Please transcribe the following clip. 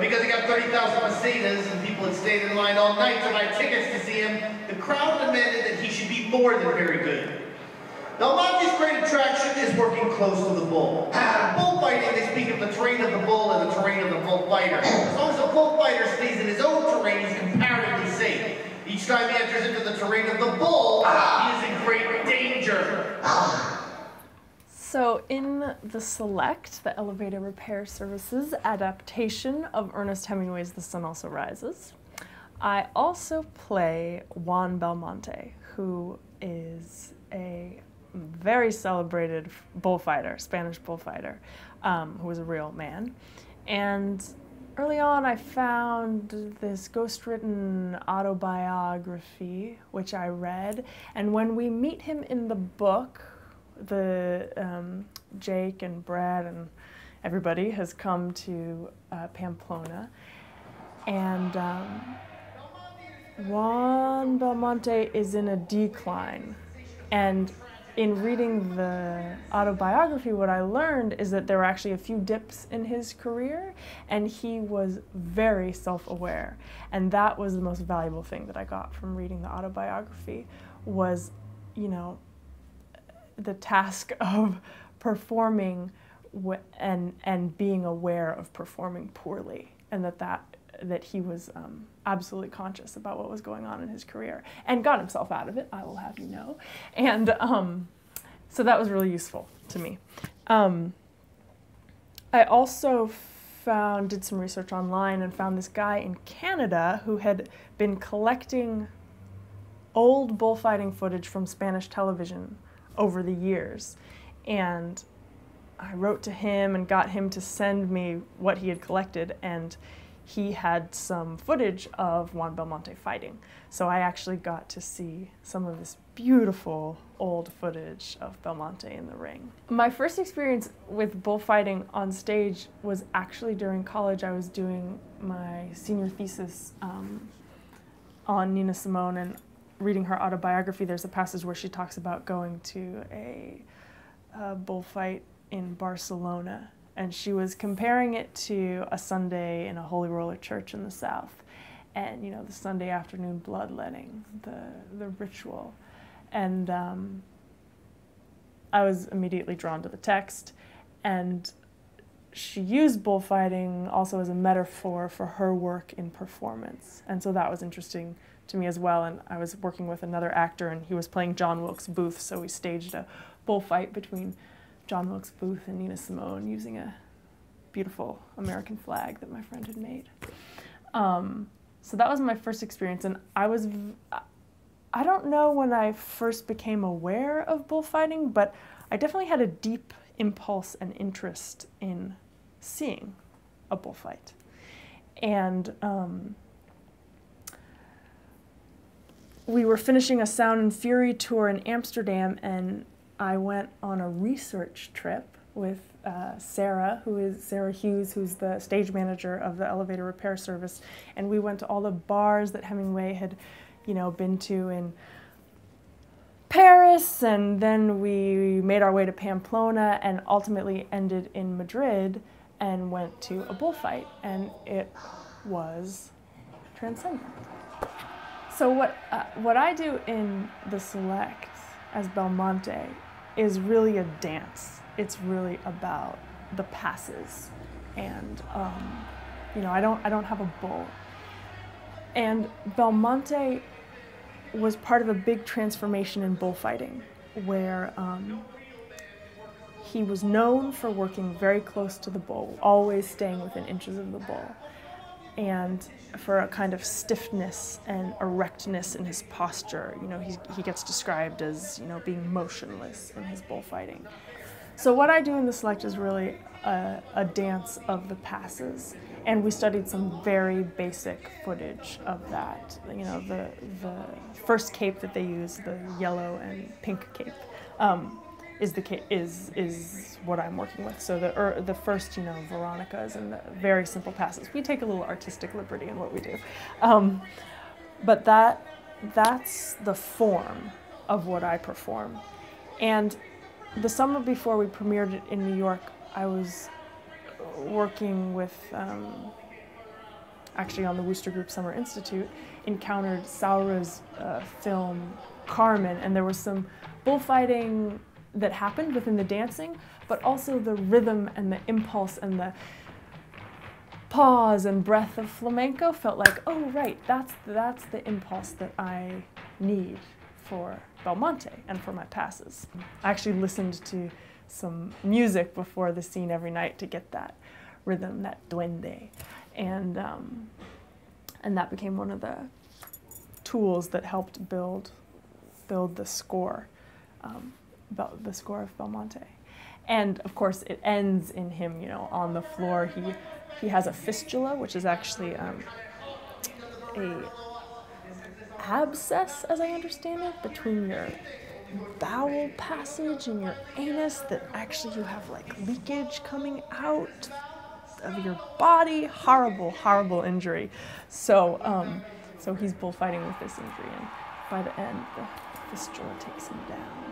But because he got 30,000 pesetas and people had stayed in line all night to buy tickets to see him, the crowd demanded that he should be more than very good. Belmonte's great attraction is working close to the bull. In bullfighting, they speak of the terrain of the bull and the terrain of the bullfighter. As long as the bullfighter stays in his own terrain, he's comparatively safe. Each time he enters into the terrain of the bull, he is in great danger. So in the Select, the elevator repair services adaptation of Ernest Hemingway's The Sun Also Rises, I also play Juan Belmonte, who is a very celebrated bullfighter, Spanish bullfighter, who was a real man. And early on, I found this ghost-written autobiography, which I read. And when we meet him in the book, Jake and Brad and everybody has come to Pamplona. And Juan Belmonte is in a decline. And in reading the autobiography, what I learned is that there were actually a few dips in his career, and he was very self-aware. And that was the most valuable thing that I got from reading the autobiography was, you know, the task of performing and being aware of performing poorly, and that he was absolutely conscious about what was going on in his career and got himself out of it, I will have you know. And so that was really useful to me. I also did some research online and found this guy in Canada who had been collecting old bullfighting footage from Spanish television over the years. And I wrote to him and got him to send me what he had collected, and he had some footage of Juan Belmonte fighting. So I actually got to see some of this beautiful old footage of Belmonte in the ring. My first experience with bullfighting on stage was actually during college. I was doing my senior thesis on Nina Simone, and reading her autobiography, there's a passage where she talks about going to a bullfight in Barcelona, and she was comparing it to a Sunday in a Holy Roller church in the South, and you know, the Sunday afternoon bloodletting, the ritual, and I was immediately drawn to the text, and she used bullfighting also as a metaphor for her work in performance, and so that was interesting to me as well. And I was working with another actor, and he was playing John Wilkes Booth, so we staged a bullfight between John Wilkes Booth and Nina Simone using a beautiful American flag that my friend had made. So that was my first experience, and I don't know when I first became aware of bullfighting, but I definitely had a deep impulse and interest in seeing a bullfight. And we were finishing a Sound and Fury tour in Amsterdam, and I went on a research trip with Sarah Hughes, who's the stage manager of the elevator repair service, and we went to all the bars that Hemingway had, you know, been to in Paris, and then we made our way to Pamplona and ultimately ended in Madrid and went to a bullfight, and it was transcendent. So what I do in the Select as Belmonte is really a dance. It's really about the passes, and you know, I don't have a bull. And Belmonte was part of a big transformation in bullfighting, where he was known for working very close to the bull, always staying within inches of the bull, and for a kind of stiffness and erectness in his posture. You know, he gets described as, you know, being motionless in his bullfighting. So what I do in the Select is really a dance of the passes, and we studied some very basic footage of that. You know, the first cape that they use, the yellow and pink cape, is what I'm working with. So the first, you know, Veronicas and the very simple passes. We take a little artistic liberty in what we do, but that's the form of what I perform. And the summer before we premiered it in New York, I was working with actually on the Wooster Group Summer Institute, encountered Saura's film Carmen, and there was some bullfighting that happened within the dancing, but also the rhythm and the impulse and the pause and breath of flamenco felt like, oh right, that's the impulse that I need for Belmonte and for my passes. I actually listened to some music before the scene every night to get that rhythm, that duende, and that became one of the tools that helped build the score, the score of Belmonte. And of course, it ends in him, you know, on the floor. He has a fistula, which is actually a abscess, as I understand it, between your bowel passage and your anus, that actually you have like leakage coming out of your body. Horrible, horrible injury. So he's bullfighting with this injury, and by the end, the fistula takes him down.